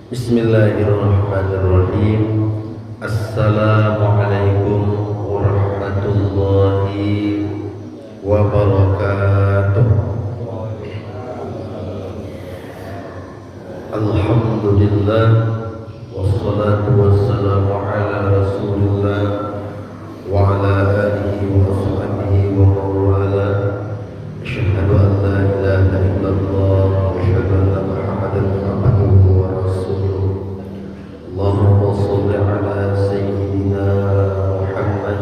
Bismillahirrahmanirrahim. Assalamualaikum warahmatullahi wabarakatuh. Alhamdulillah, wassalatu wassalamu ala Rasulillah wa ala alihi wa sahbihi wa mawala. Asyhadu an la ilaha illallah wa asyhadu anna Muhammadan abduhu wa rasuluh. Allahumma shalli ala sayyidina Muhammad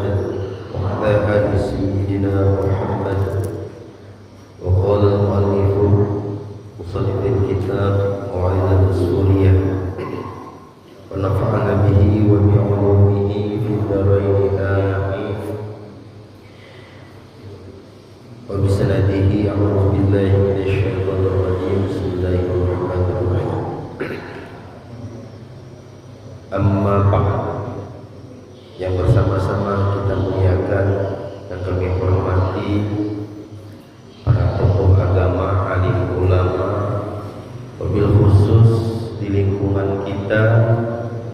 wa ala ali sayyidina Muhammad. Wa qala al-mu'allif musannif al-kitab Qa'idah as-Suriyah wa nafa'ana bihi wa bi 'ulumihi fid dharain amin. Wa bi sanadihi a'udzu billahi minasy syaithanir rajim. Bismillahirrahmanirrahim. Amma ba'd, yang bersama-sama kita muliakan dan kami hormati para tokoh agama, alim ulama, wabil khusus di lingkungan kita,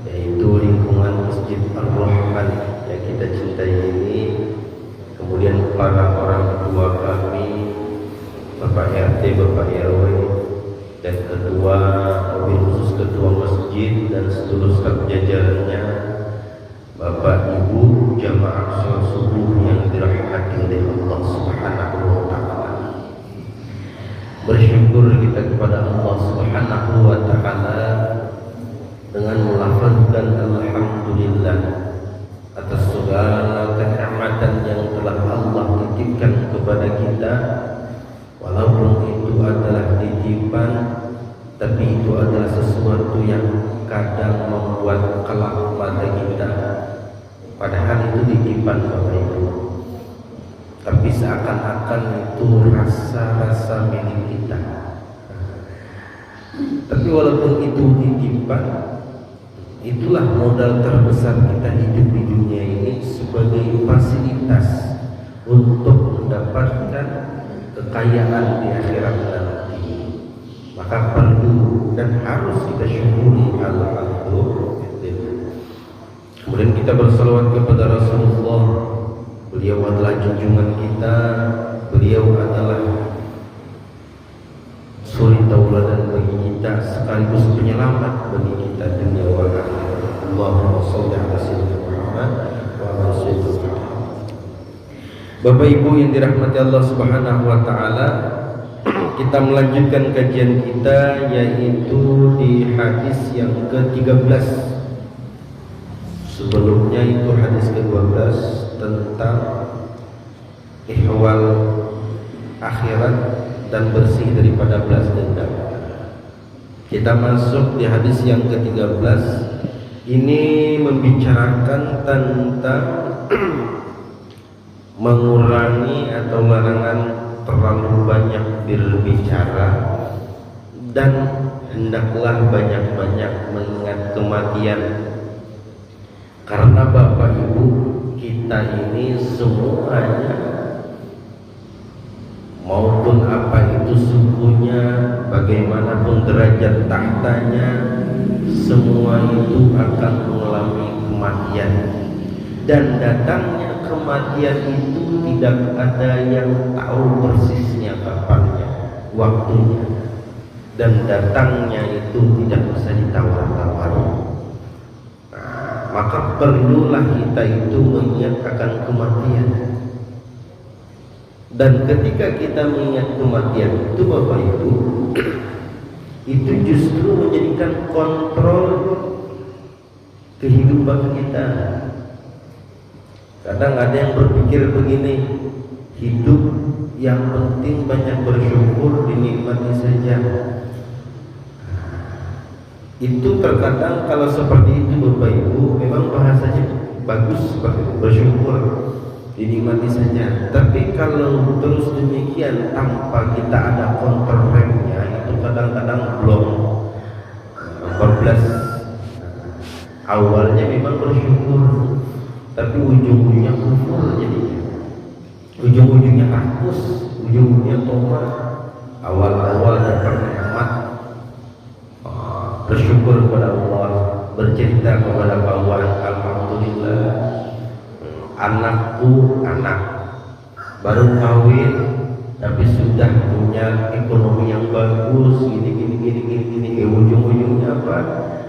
yaitu lingkungan Masjid Ar-Rahman yang kita cintai ini. Kemudian para orang tua kami, Bapak RT, Bapak RW, dan ketua, wabil khusus ketua masjid dan seluruh staf jajarannya, Bapak Ibu jamaah sholat subuh yang dirahmati oleh Allah Subhanahu wa Ta'ala. Bersyukur kita kepada Allah Subhanahu wa Ta'ala dengan melafazkan alhamdulillah atas segala kenikmatan yang telah Allah titipkan kepada kita. Walaupun itu adalah titipan, tapi itu adalah sesuatu yang kadang membuat kelak pada kita. Padahal itu titipan Bapak Ibu, tapi seakan-akan itu rasa-rasa milik kita. Tapi walaupun itu titipan, itulah modal terbesar kita hidup di dunia ini sebagai fasilitas untuk mendapatkan kekayaan di akhirat nanti. Maka perlu dan harus kita syukuri alhamdulillah. Kemudian kita bersalawat kepada Rasulullah. Beliau adalah junjungan kita, beliau adalah suri tauladan bagi kita, sekaligus penyelamat bagi kita dunia wal akhirat. Allahumma shalli ala sayyidina Muhammad wa ala sayyidina Muhammad. Bapak Ibu yang dirahmati Allah Subhanahu wa Ta'ala, kita melanjutkan kajian kita, yaitu di hadis yang ke-13. Sebelumnya itu hadis ke-12 tentang ihwal akhirat dan bersih daripada belas dendam. Kita masuk di hadis yang ke-13. Ini membicarakan tentang mengurangi atau larangan terlalu banyak berbicara dan hendaklah banyak-banyak mengingat kematian. Karena Bapak Ibu, kita ini semuanya, maupun apa itu sukunya, bagaimanapun derajat tahtanya, semua itu akan mengalami kematian. Dan datangnya kematian itu tidak ada yang tahu persisnya kapannya, waktunya, dan datangnya itu tidak bisa ditawar-tawar. Maka perlulah kita itu mengingat akan kematian. Dan ketika kita mengingat kematian itu Bapak Ibu, itu justru menjadikan kontrol kehidupan kita. Kadang ada yang berpikir begini, hidup yang penting banyak bersyukur, dinikmati saja. Itu terkadang kalau seperti itu Bapak Ibu, memang bahasanya bagus seperti itu, bersyukur, dinikmati saja. Tapi kalau terus demikian tanpa kita ada kontrol remnya, itu kadang-kadang belum 14. Awalnya memang bersyukur, tapi ujung-ujungnya kufur jadinya. Ujung-ujungnya rakus, ujung-ujungnya tomat. Awal-awal dapat nikmat, bersyukur bersyukur kepada Allah, bercerita kepada kawan, alhamdulillah anakku baru kawin tapi sudah punya ekonomi yang bagus, gini. Ujung-ujungnya apa?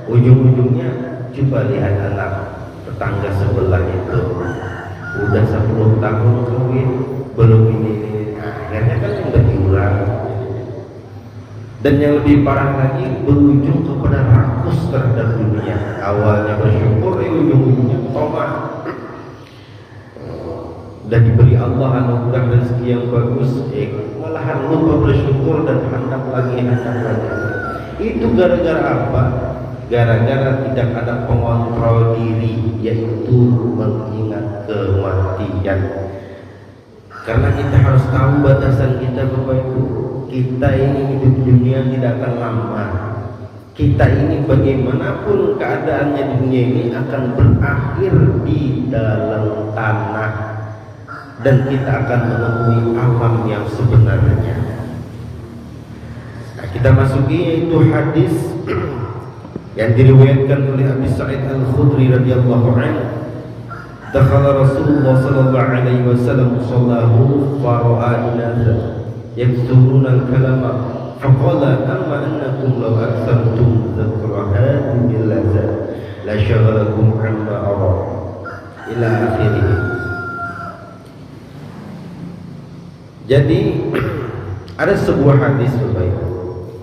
Ujung-ujungnya coba lihat anak tetangga sebelah itu udah 10 tahun kawin belum ini. Akhirnya kan yang berkurang. Dan yang lebih parah lagi, berujung kepada rakus terhadap dunia. Awalnya bersyukur, ujung-ujungnya tomat. Dan diberi Allah anugerah rezeki yang bagus, malahan lupa bersyukur dan handap lagi. Itu gara-gara apa? Gara-gara tidak ada pengontrol diri, yaitu mengingat kematian. Karena kita harus tahu batasan kita, Bapak Ibu. Kita ini hidup dunia tidak akan lama. Kita ini bagaimanapun keadaannya di dunia ini akan berakhir di dalam tanah, dan kita akan menemui alam yang sebenarnya. Nah, kita masuki yaitu hadis yang diriwayatkan oleh Abi Sa'id Al-Khudri radhiyallahu anhu. Dakhala Rasulullah sallallahu alaihi wasallam sallahu fara'a nasa yakthuruna al-kalama faqala amma annakum law akthartum dhikra hadhihi al-lazat la shaghalakum amma ara ila akhirih. Jadi ada sebuah hadis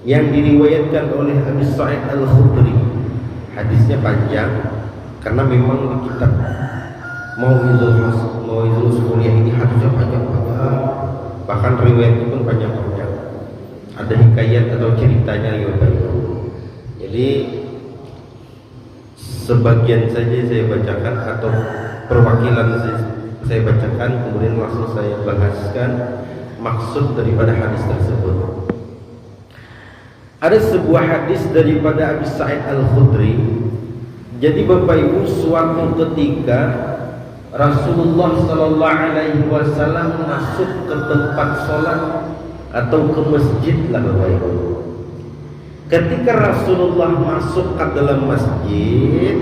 yang diriwayatkan oleh Abi Sa'id Al-Khudri. Hadisnya panjang karena memang di kitab Mau'izul Kuliah ini hadisnya panjang-panjang, bahkan riwayatnya pun panjang-panjang. Ada hikayat atau ceritanya yang baik. Jadi sebagian saja saya bacakan atau perwakilan saya bacakan, kemudian langsung saya bahaskan maksud daripada hadis tersebut. Ada sebuah hadis daripada Abi Sa'id Al-Khudri. Jadi Bapak Ibu, suatu ketika Rasulullah sallallahu alaihi wasallam masuk ke tempat sholat atau ke masjid lah Bapak Ibu. Ketika Rasulullah masuk ke dalam masjid,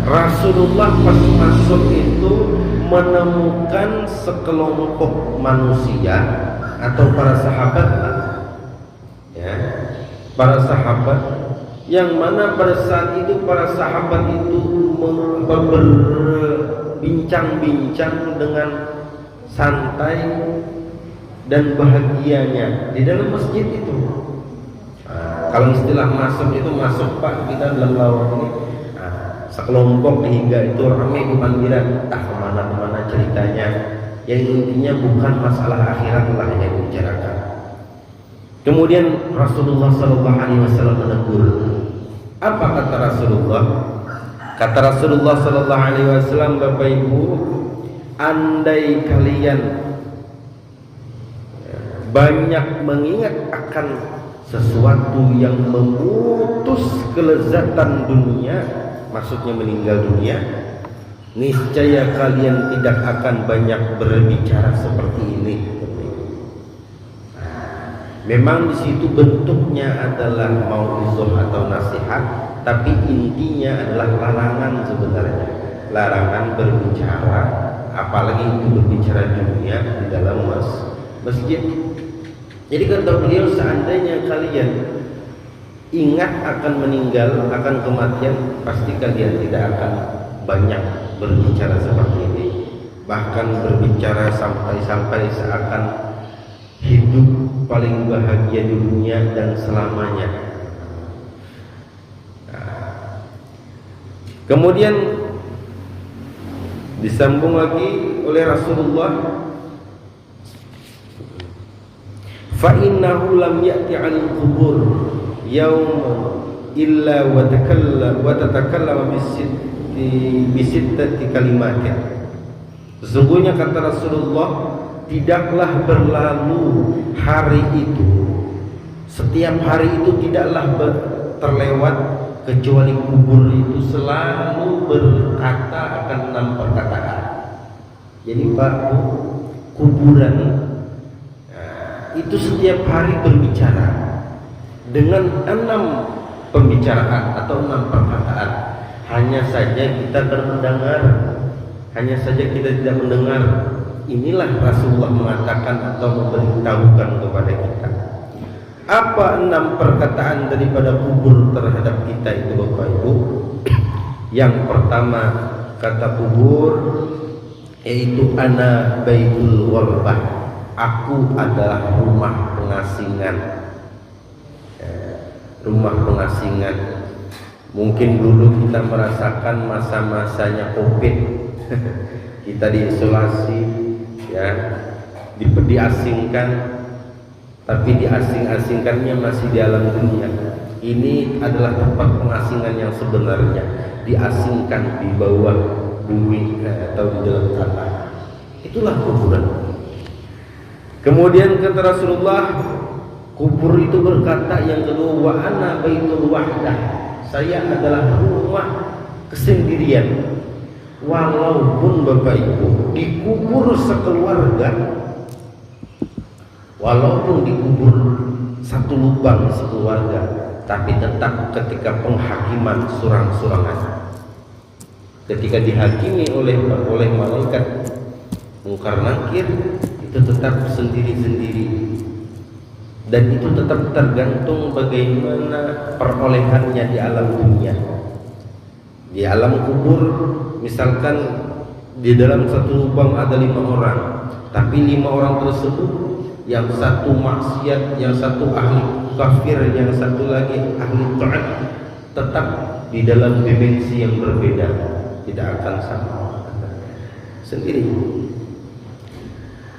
Rasulullah pas masuk itu menemukan sekelompok manusia atau para sahabat, para sahabat yang mana pada saat itu para sahabat itu berbincang-bincang dengan santai dan bahagianya di dalam masjid itu. Kalau istilah masuk itu masuk Pak, kita dalam lawak ini sekelompok hingga itu ramai di panggilan, kemana-mana ceritanya, yang intinya bukan masalah akhirat lah yang dibicarakan. Kemudian Rasulullah sallallahu alaihi wasallam menegur. Apa kata Rasulullah? Kata Rasulullah sallallahu alaihi wasallam, Bapak Ibu, andai kalian banyak mengingat akan sesuatu yang memutus kelezatan dunia, maksudnya meninggal dunia, niscaya kalian tidak akan banyak berbicara seperti ini. Memang di situ bentuknya adalah mau'izah atau nasihat, tapi intinya adalah larangan sebenarnya. Larangan berbicara, apalagi itu berbicara dunia di dalam masjid. Jadi kata beliau, seandainya kalian ingat akan meninggal, akan kematian, pasti kalian tidak akan banyak berbicara seperti ini. Bahkan berbicara sampai seakan hidup paling bahagia di dunia dan selamanya. Kemudian disambung lagi oleh Rasulullah, fa innahu lam ya'ti 'alal qubur yauman illa wa tatakallama bisittati kalimatin. Sesungguhnya kata Rasulullah, tidaklah berlalu hari itu, setiap hari itu tidaklah terlewat kecuali kubur itu selalu berkata akan 6 perkataan. Jadi Pak, kuburan itu setiap hari berbicara dengan 6 pembicaraan atau 6 perkataan. Hanya saja kita termendengar, hanya saja kita tidak mendengar. Inilah Rasulullah mengatakan atau memberitahukan kepada kita. Apa 6 perkataan daripada kubur terhadap kita itu Bapak Ibu? Yang pertama kata kubur yaitu ana baitul gharbah. Aku adalah rumah pengasingan. Rumah pengasingan. Mungkin dulu kita merasakan masa-masanya Covid. Kita diisolasi, ya, diasingkan, tapi diasing-asingkannya masih di alam dunia. Ini adalah tempat pengasingan yang sebenarnya, diasingkan di bawah bumi atau di dalam tanah. Itulah kuburan. Kemudian kata Rasulullah, kubur itu berkata yang kedua, wa ana baitul wahdah. Saya adalah rumah kesendirian. Walaupun Bapak Ibu dikubur sekeluarga, walaupun dikubur satu lubang sekeluarga, tapi tetap ketika penghakiman surang-surangan, ketika dihakimi oleh malaikat Mungkar Nakir, itu tetap sendiri-sendiri. Dan itu tetap tergantung bagaimana perolehannya di alam dunia. Di alam kubur, misalkan di dalam satu lubang ada 5 orang, tapi 5 orang tersebut, yang satu maksiat, yang satu ahli kafir, yang satu lagi ahli taat, tetap di dalam dimensi yang berbeda, tidak akan sama, sendiri.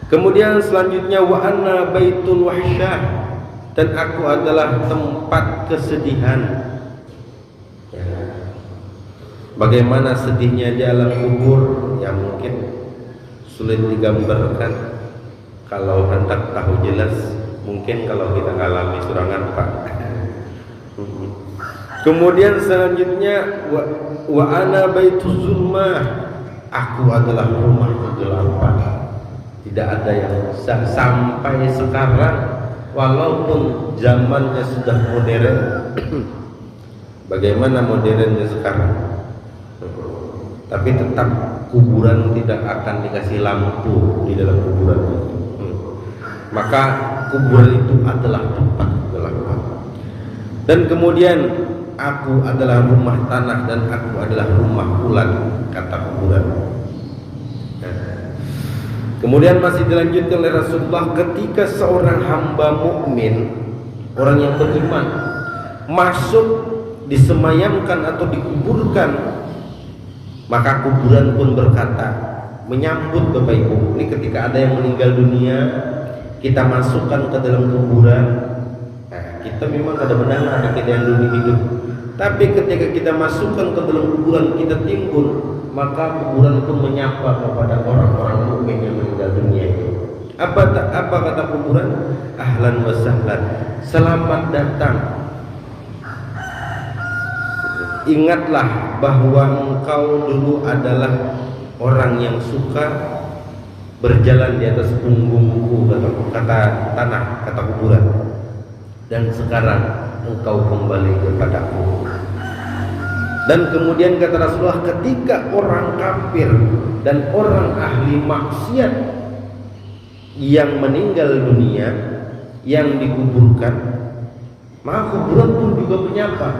Kemudian selanjutnya wa anna baitul wahsyah, dan aku adalah tempat kesedihan. Ya. Bagaimana sedihnya di alam kubur, ya mungkin sulit digambarkan. Kalau hendak tahu jelas, mungkin kalau kita ngalami surangan Pak. Kemudian selanjutnya wa ana baituz zulmah, aku adalah rumah kegelapan. Tidak ada yang sampai sekarang, walaupun zamannya sudah modern. Bagaimana modernnya sekarang? Tapi tetap kuburan tidak akan dikasih lampu di dalam kuburan itu. Maka kuburan itu adalah tempat kegelapan. Dan kemudian aku adalah rumah tanah dan aku adalah rumah ulat, kata kuburan. Kemudian masih dilanjutkan oleh Rasulullah, ketika seorang hamba mukmin, orang yang beriman, masuk, disemayamkan atau dikuburkan, maka kuburan pun berkata, menyambut Bapak Ibu. Ini ketika ada yang meninggal dunia, kita masukkan ke dalam kuburan. Nah, kita memang ada mendengar kita yang dunia hidup, tapi ketika kita masukkan ke dalam kuburan, kita timbul, maka kuburan pun menyapa kepada orang-orang mukmin yang meninggal dunia itu. Apa kata kuburan? Ahlan wa sahlan, selamat datang. Ingatlah bahwa engkau dulu adalah orang yang suka berjalan di atas punggungku, kata tanah, kata kuburan. Dan sekarang engkau kembali kepadaku. Dan kemudian kata Rasulullah, ketika orang kafir dan orang ahli maksiat yang meninggal dunia, yang dikuburkan, maka kuburan pun juga menyapa.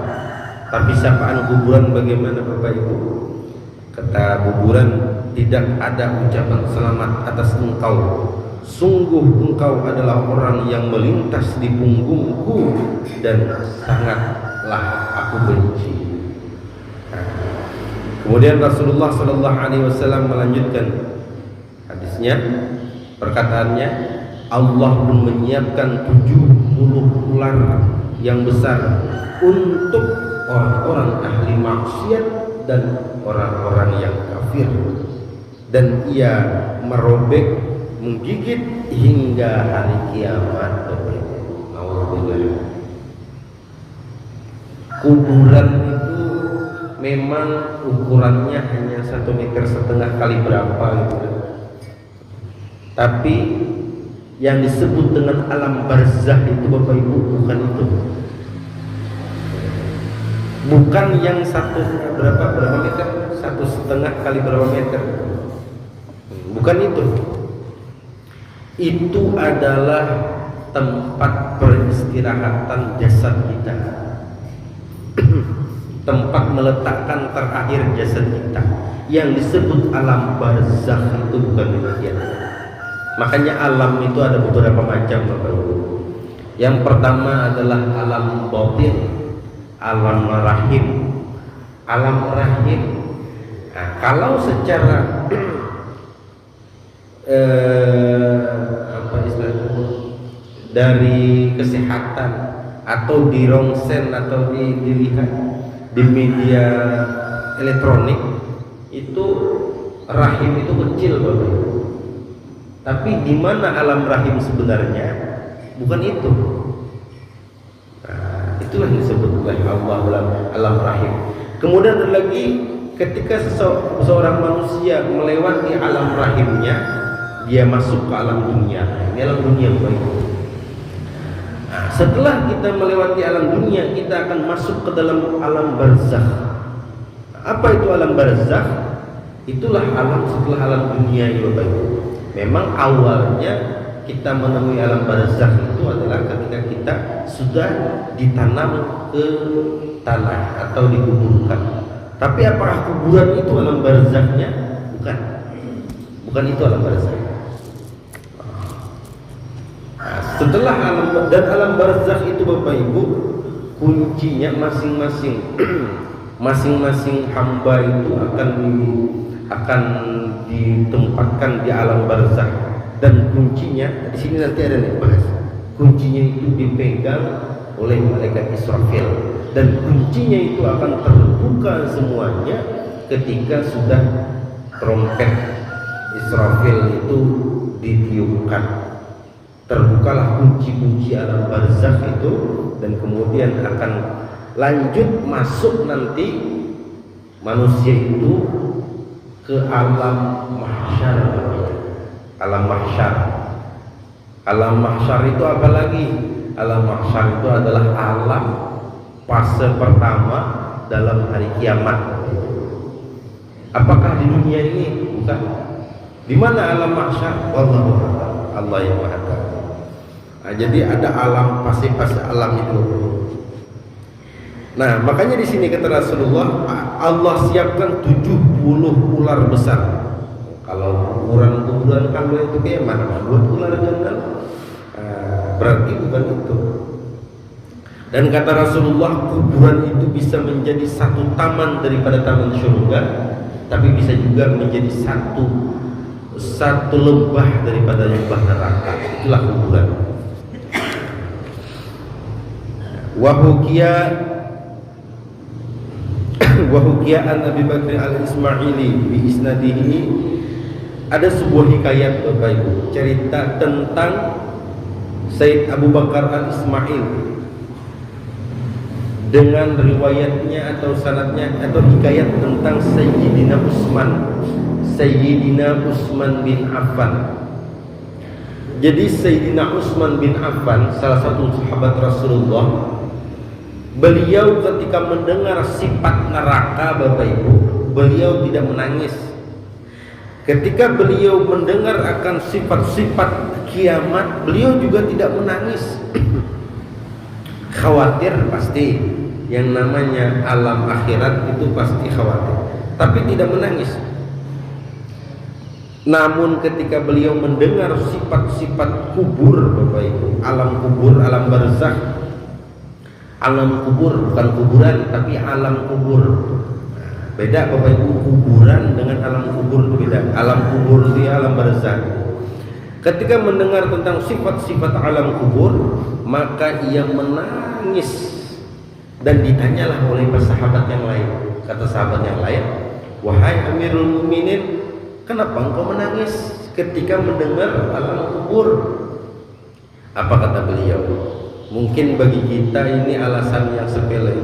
Tapi sapaan kuburan bagaimana Bapak Ibu? Kata kuburan, tidak ada ucapan selamat atas engkau. Sungguh engkau adalah orang yang melintas di punggungku dan sangatlah aku benci. Kemudian Rasulullah SAW melanjutkan hadisnya, perkataannya, Allah pun menyiapkan 70 ular yang besar untuk orang-orang ahli maksiat dan orang-orang yang kafir, dan ia merobek, menggigit hingga hari kiamat. Kuburan itu memang ukurannya hanya 1,5 meter kali berapa gitu. Tapi yang disebut dengan alam barzah itu Bapak Ibu bukan itu. bukan yang satu berapa meter, 1,5 kali berapa meter, bukan itu. Itu adalah tempat peristirahatan jasad kita, tempat meletakkan terakhir jasad kita. Yang disebut alam barzakh itu bukan demikian. Makanya alam itu ada beberapa macam, Bapak Ibu. Yang pertama adalah alam batin, alam rahim. Alam rahim. Nah, kalau secara apa istilahnya, dari kesehatan atau di rongsen atau dilihat di media elektronik, itu rahim itu kecil, Bapak Ibu. Tapi di mana alam rahim sebenarnya? Bukan itu. Nah, itulah yang disebut oleh Allah alam rahim. Kemudian ada lagi, ketika seseorang manusia melewati alam rahimnya, dia masuk ke alam dunia. Ini alam dunia, Bapak Ibu. Nah, setelah kita melewati alam dunia, kita akan masuk ke dalam alam barzakh. Apa itu alam barzakh? Itulah alam setelah alam dunia, ya Bapak Ibu. Memang awalnya kita menemui alam barzakh itu adalah ketika kita sudah ditanam ke tanah atau dikuburkan. Tapi apakah kuburan itu alam barzakhnya? Bukan. Bukan itu alam barzakh. Nah, setelah alam barzakh itu, Bapak Ibu, kuncinya masing-masing hamba itu akan ditempatkan di alam barzakh, dan kuncinya di sini nanti ada nih bahas. Kuncinya itu dipegang oleh malaikat Israfil, dan kuncinya itu akan terbuka semuanya ketika sudah trompet Israfil itu ditiupkan. Terbukalah kunci-kunci alam barzakh itu, dan kemudian akan lanjut masuk nanti manusia itu ke alam mahsyar. Alam mahsyar. Alam mahsyar itu apa lagi? Alam mahsyar itu adalah alam fase pertama dalam hari kiamat. Apakah di dunia ini? Bukan. Di mana alam mahsyar? Wallahu a'lam. Allah yang Maha Tahu. Nah, jadi ada alam fase-fase alam itu. Nah, makanya di sini kata Rasulullah, Allah siapkan 70 ular besar. Kalau kuburan kalau itu kayak mana? Buat ular jangan. Berarti bukan itu. Dan kata Rasulullah, kuburan itu bisa menjadi satu taman daripada taman surga, tapi bisa juga menjadi satu lembah daripada lembah neraka. Itulah kuburan. Wahukia an Abi Bakr al-Ismaili bi isnadihi. Ada sebuah hikayat, Bapak Ibu, cerita tentang Sayyid Abu Bakar al-Ismail dengan riwayatnya atau sanadnya, atau hikayat tentang Sayyidina Utsman bin Affan. Jadi Sayyidina Utsman bin Affan, salah satu sahabat Rasulullah, beliau ketika mendengar sifat neraka, Bapak Ibu, beliau tidak menangis. Ketika beliau mendengar akan sifat-sifat kiamat, beliau juga tidak menangis. Khawatir pasti, yang namanya alam akhirat itu pasti khawatir, tapi tidak menangis. Namun ketika beliau mendengar sifat-sifat kubur, Bapak Ibu, alam kubur, alam barzakh, alam kubur, bukan kuburan tapi alam kubur. Beda, Bapak Ibu, kuburan dengan alam kubur itu beda. Alam kubur itu alam barzakh. Ketika mendengar tentang sifat-sifat alam kubur, maka ia menangis. Dan ditanyalah oleh sahabat yang lain. Kata sahabat yang lain, "Wahai Amirul Mukminin, kenapa engkau menangis ketika mendengar alam kubur?" Apa kata beliau? Mungkin bagi kita ini alasan yang sepele,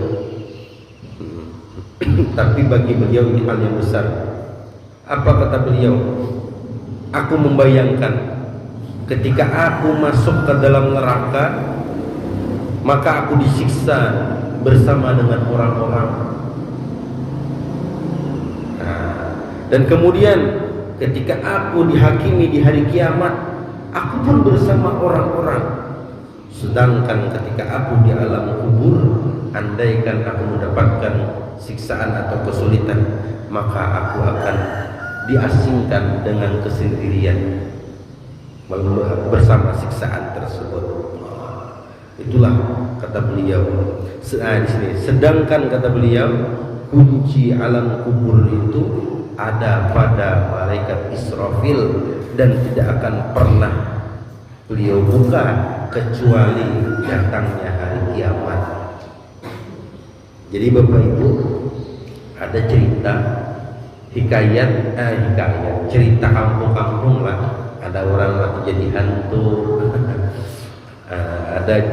tapi bagi beliau ini hal yang besar. Apa kata beliau? Aku membayangkan ketika aku masuk ke dalam neraka, maka aku disiksa bersama dengan orang-orang. Dan kemudian ketika aku dihakimi di hari kiamat, aku pun bersama orang-orang. Sedangkan ketika aku di alam kubur, andaikan aku mendapatkan siksaan atau kesulitan, maka aku akan diasingkan dengan kesendirian bersama siksaan tersebut. Itulah kata beliau. Di sini, sedangkan kata beliau, kunci alam kubur itu ada pada malaikat Israfil dan tidak akan pernah beliau buka kecuali datangnya hari kiamat. Jadi Bapak Ibu, ada cerita hikayat cerita kampung-kampung lah. Ada orang mati jadi hantu,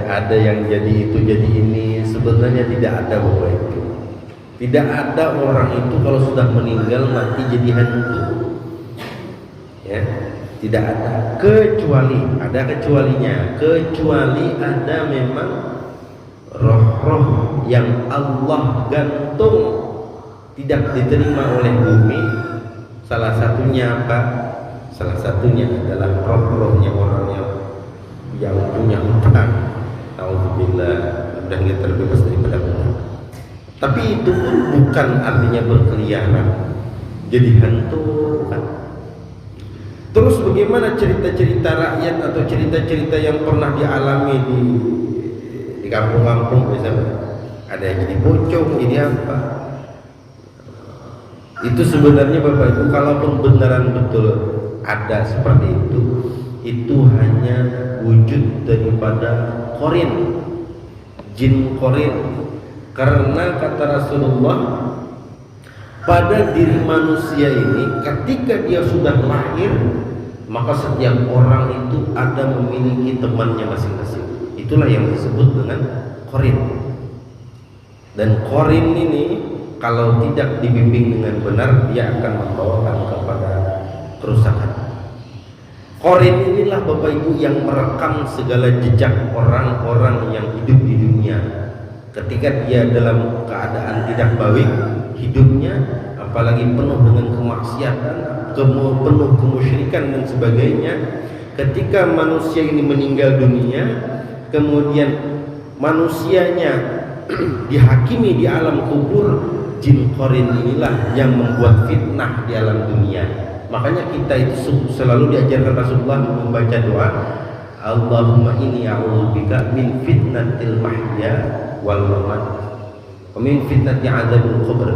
ada yang jadi itu jadi ini. Sebenarnya tidak ada Bapak Ibu. Tidak ada orang itu kalau sudah meninggal mati jadi hantu. Ya, tidak ada. Kecuali ada kecualinya. Kecuali ada memang roh-roh yang Allah gantung tidak diterima oleh bumi. Salah satunya apa? Salah satunya adalah roh-rohnya orang yang punya hutang. Alhamdulillah, sudah kita terbebas daripada hutang. Tapi itu pun bukan artinya berkeliaran jadi hantu, bukan. Terus bagaimana cerita-cerita rakyat atau cerita-cerita yang pernah dialami di kampung-kampung misalnya? Ada yang jadi pocong, jadi apa? Itu sebenarnya Bapak Ibu, kalaupun beneran betul ada seperti itu hanya wujud daripada korin, jin korin. Karena kata Rasulullah, pada diri manusia ini ketika dia sudah lahir, maka setiap orang itu ada memiliki temannya masing-masing. Itulah yang disebut dengan korin. Dan korin ini kalau tidak dibimbing dengan benar, dia akan membawakan kepada kerusakan. Korin inilah Bapak Ibu yang merekam segala jejak orang-orang yang hidup di dunia. Ketika dia dalam keadaan tidak baik hidupnya, apalagi penuh dengan kemaksiatan, penuh kemusyrikan dan sebagainya, ketika manusia ini meninggal dunia, kemudian manusianya dihakimi di alam kubur, jin korin inilah yang membuat fitnah di alam dunia. Makanya kita itu selalu diajarkan Rasulullah membaca doa, Allahumma inni a'udzubika min fitnatil mahya wal mamat wa min fitnati adzabil qabr.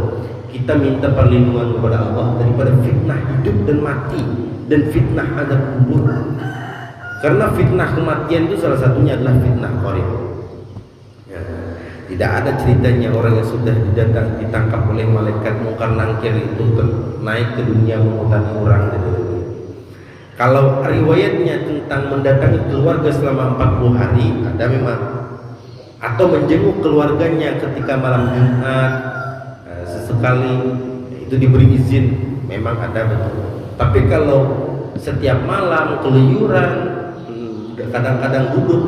Kita minta perlindungan kepada Allah daripada fitnah hidup dan mati dan fitnah azab kubur. Karena fitnah kematian itu salah satunya adalah fitnah qarin. Ya. Tidak ada ceritanya orang yang sudah ditangkap oleh malaikat mungkar nangkir itu naik ke dunia mengutangi orang gitu. Kalau riwayatnya tentang mendatangi keluarga selama 40 hari ada memang, atau menjenguk keluarganya ketika malam Jumat sesekali itu diberi izin, memang ada betul. Tapi kalau setiap malam keluyuran, kadang-kadang duduk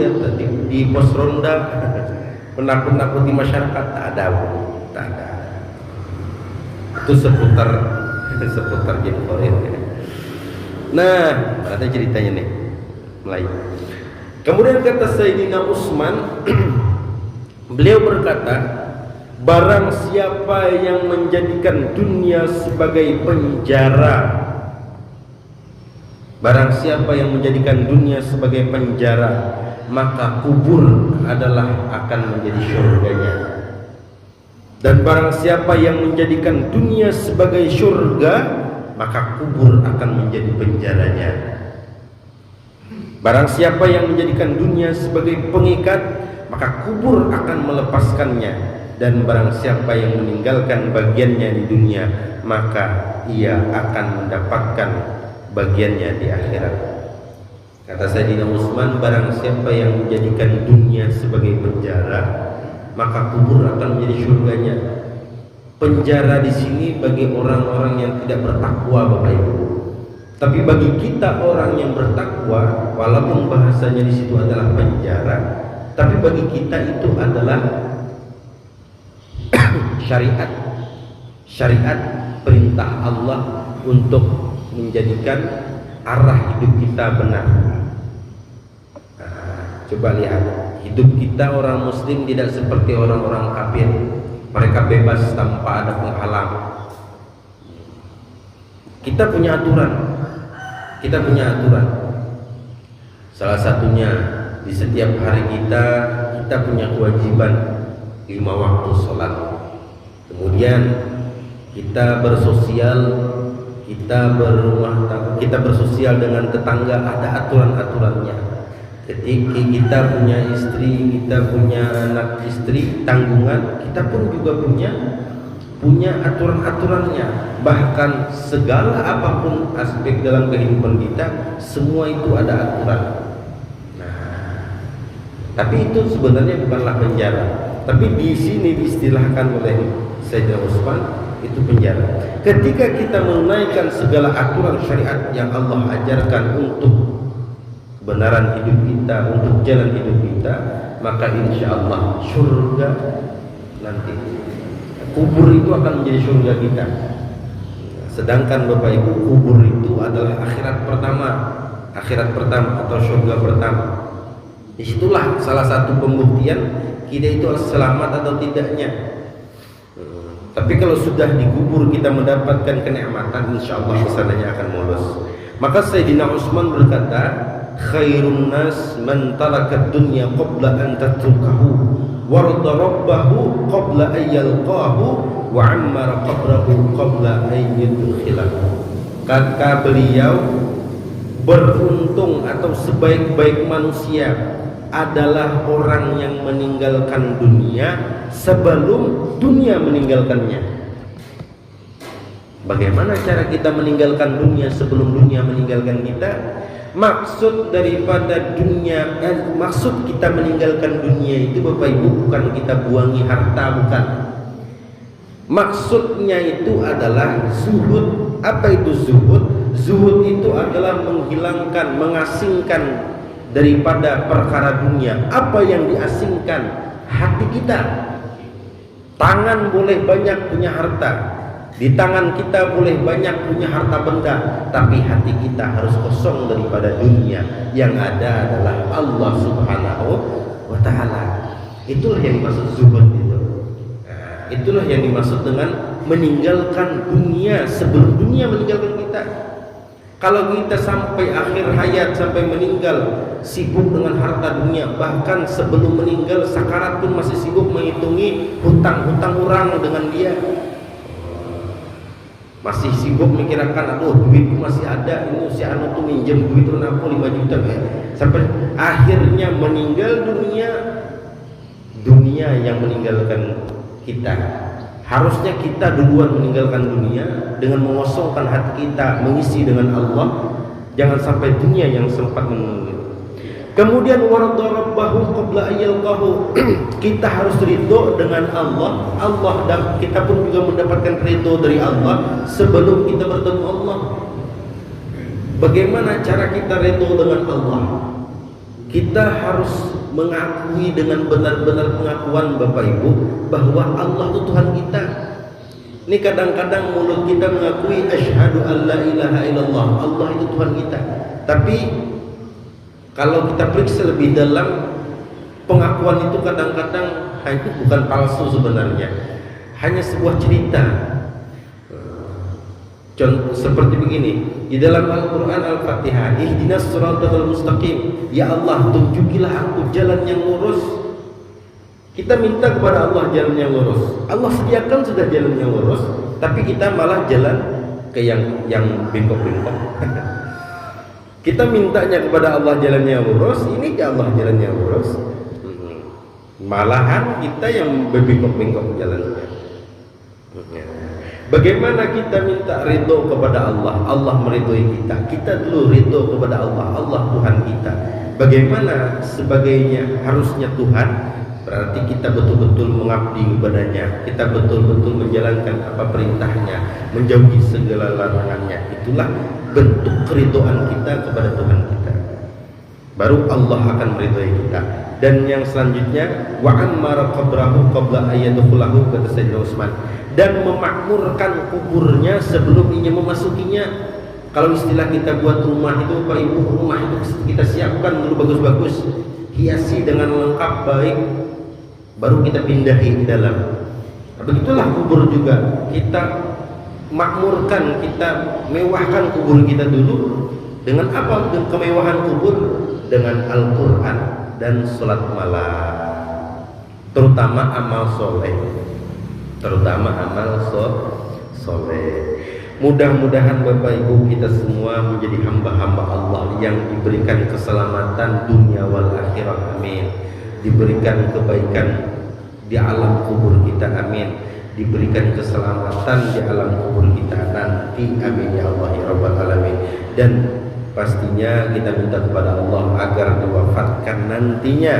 di pos ronda menakut-nakuti masyarakat, tak ada. Itu seputar jin korin. Nah, ada ceritanya nih mulai. Kemudian kata Sayyidina Utsman, beliau berkata, barang siapa yang menjadikan dunia sebagai penjara, barang siapa yang menjadikan dunia sebagai penjara, maka kubur adalah akan menjadi syurganya. Dan barang siapa yang menjadikan dunia sebagai syurga, maka kubur akan menjadi penjaranya. Barang siapa yang menjadikan dunia sebagai pengikat, maka kubur akan melepaskannya. Dan barang siapa yang meninggalkan bagiannya di dunia, maka ia akan mendapatkan bagiannya di akhirat. Kata Sayyidina Utsman, barang siapa yang menjadikan dunia sebagai penjara, maka kubur akan menjadi surganya. Penjara di sini bagi orang-orang yang tidak bertakwa, Bapak Ibu. Tapi bagi kita orang yang bertakwa, walaupun bahasanya di situ adalah penjara, tapi bagi kita itu adalah syariat. Syariat perintah Allah untuk menjadikan arah hidup kita benar. Coba lihat, hidup kita orang muslim tidak seperti orang-orang kafir. Mereka bebas tanpa ada penghalang. Kita punya aturan. Salah satunya di setiap hari kita punya kewajiban 5 waktu sholat. Kemudian kita bersosial, kita berumah tangga, kita bersosial dengan tetangga, ada aturan-aturannya. Ketika kita punya istri, kita punya anak istri, tanggungan, kita pun juga punya aturan-aturannya. Bahkan segala apapun aspek dalam kehidupan kita, semua itu ada aturan. Nah, tapi itu sebenarnya bukanlah penjara. Tapi di sini diistilahkan oleh Sayyidina Utsman itu penjara. Ketika kita menunaikan segala aturan syariat yang Allah ajarkan untuk kebenaran hidup kita, untuk jalan hidup kita, maka insya Allah surga nanti. Kubur itu akan menjadi surga kita. Sedangkan Bapak Ibu, kubur itu adalah akhirat pertama atau surga pertama. Disitulah salah satu pembuktian kita itu selamat atau tidaknya. Tapi kalau sudah dikubur kita mendapatkan kenikmatan, insya Allah kesananya akan mulus. Maka Sayyidina Utsman berkata, khairun nas man taraka dunya qabla an tatrukahu warda rabbahu qabla an yalqahu wa ammara qabrahu qabla an yudkhilahu. Kata beliau, beruntung atau sebaik-baik manusia adalah orang yang meninggalkan dunia sebelum dunia meninggalkannya. Bagaimana cara kita meninggalkan dunia sebelum dunia meninggalkan kita? Maksud daripada dunia, maksud kita meninggalkan dunia itu Bapak Ibu bukan kita buangi harta, bukan. Maksudnya itu adalah zuhud. Apa itu zuhud? Zuhud itu adalah menghilangkan, mengasingkan daripada perkara dunia. Apa yang diasingkan? Hati kita. Tangan boleh banyak punya harta, di tangan kita boleh banyak punya harta benda, tapi hati kita harus kosong daripada dunia. Yang ada adalah Allah Subhanahu wa Ta'ala. Itulah yang dimaksud zuhud itu. Itulah yang dimaksud dengan meninggalkan dunia sebelum dunia meninggalkan kita. Kalau kita sampai akhir hayat, sampai meninggal sibuk dengan harta dunia, bahkan sebelum meninggal sakarat pun masih sibuk menghitungi hutang-hutang orang dengan dia, masih sibuk memikirkan, aduh duitku masih ada, ini si anu tuh minjem duit aku 5 juta sampai akhirnya meninggal dunia yang meninggalkan kita. Harusnya kita duluan meninggalkan dunia dengan mengosongkan hati kita, mengisi dengan Allah. Jangan sampai dunia yang sempat menunggu. Kemudian warda rabbahu qabla ayyalqahu. Kita harus ridho dengan Allah. Dan kita pun juga mendapatkan ridho dari Allah sebelum kita bertemu Allah. Bagaimana cara kita ridho dengan Allah? Kita harus mengakui dengan benar-benar pengakuan Bapak Ibu bahwa Allah itu Tuhan kita. Ini kadang-kadang mulut kita mengakui asyhadu an la ilaha illallah, Allah itu Tuhan kita. Tapi kalau kita periksa lebih dalam, pengakuan itu kadang-kadang itu bukan palsu sebenarnya, hanya sebuah cerita. Contoh seperti begini, di dalam Al-Quran Al-Fatihah, ihdinas siratal mustaqim, ya Allah tunjukilah aku jalan yang lurus. Kita minta kepada Allah jalan yang lurus, Allah sediakan sudah jalan yang lurus, tapi kita malah jalan ke yang bengkok-bengkok. Kita mintanya kepada Allah jalan yang lurus, ini ke Allah jalan yang lurus, malahan kita yang berbengkok-bengkok jalannya. Bagaimana kita minta ridho kepada Allah, Allah meridhoi kita. Kita dulu ridho kepada Allah, Allah Tuhan kita. Bagaimana sebagainya harusnya Tuhan, berarti kita betul-betul mengabdi kepadanya, kita betul-betul menjalankan apa perintahnya, menjauhi segala larangannya. Itulah bentuk keridhaan kita kepada Tuhan kita. Baru Allah akan meridhoi kita. Dan yang selanjutnya wa ammara qabrahu qabla ayyadkhulahu, kata Sayyidina Utsman, dan memakmurkan kuburnya sebelum ia memasukinya. Kalau istilah kita buat rumah itu, Pak Ibu, rumah itu kita siapkan dulu bagus-bagus, hiasi dengan lengkap baik, baru kita pindahin di dalam. Begitulah kubur juga, kita makmurkan, kita mewahkan kubur kita dulu. Dengan apa kemewahan kubur? Dengan Al-Quran dan sholat malam, terutama amal soleh, soleh. Mudah-mudahan Bapak Ibu kita semua menjadi hamba-hamba Allah yang diberikan keselamatan dunia wal akhirah, amin. Diberikan kebaikan di alam kubur kita, amin. Diberikan keselamatan di alam kubur kita nanti, amin ya Allah ya Rabbal alamin. Dan pastinya kita minta kepada Allah agar diwafatkan nantinya,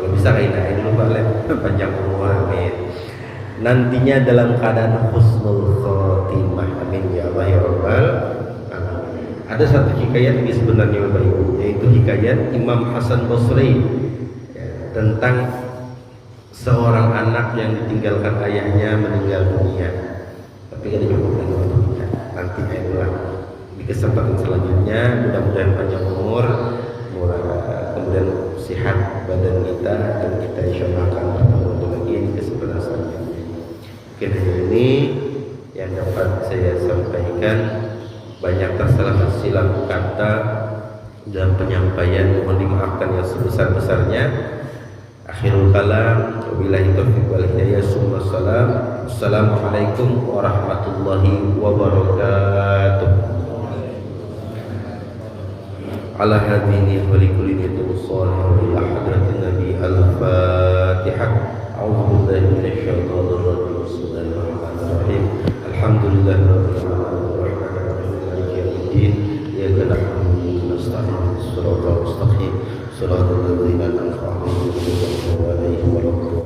kalau bisa kain dulu balik panjang umur, amin. Nantinya dalam keadaan husnul khotimah, amin ya Allah ya Rabbal alamin. Ada satu hikayat ini sebenarnya Bapak Ibu, yaitu hikayat Imam Hasan Basri tentang seorang anak yang ditinggalkan ayahnya meninggal dunia. Tapi ada cukup dengan waktu kita. Nanti itulah di kesempatan selanjutnya, mudah-mudahan panjang umur, kemudian sehat badan kita, dan kita insyaallah akan bertemu lagi di kesempatan selanjutnya. Mungkin hanya ini yang dapat saya sampaikan. Banyak tersalah silap kata dalam penyampaian, mohon dimaafkan yang sebesar-besarnya. Akhirul kalam, wabillahi taufiq wal hidayah, summa salam. Assalamualaikum warahmatullahi wabarakatuh. Ala hadini wa likulli niyatin salihah ila hadratin nabi al-fatihah. A'udzu billahi minasy syaithanir rajim. Bismillahirrahmanirrahim. Alhamdulillahi rabbil alamin, maliki yaumiddin. Iyyaka na'budu wa iyyaka nasta'in. Shiratal mustaqim, shiratal ladzina an'amta 'alaihim ghairil maghdubi 'alaihim waladdallin.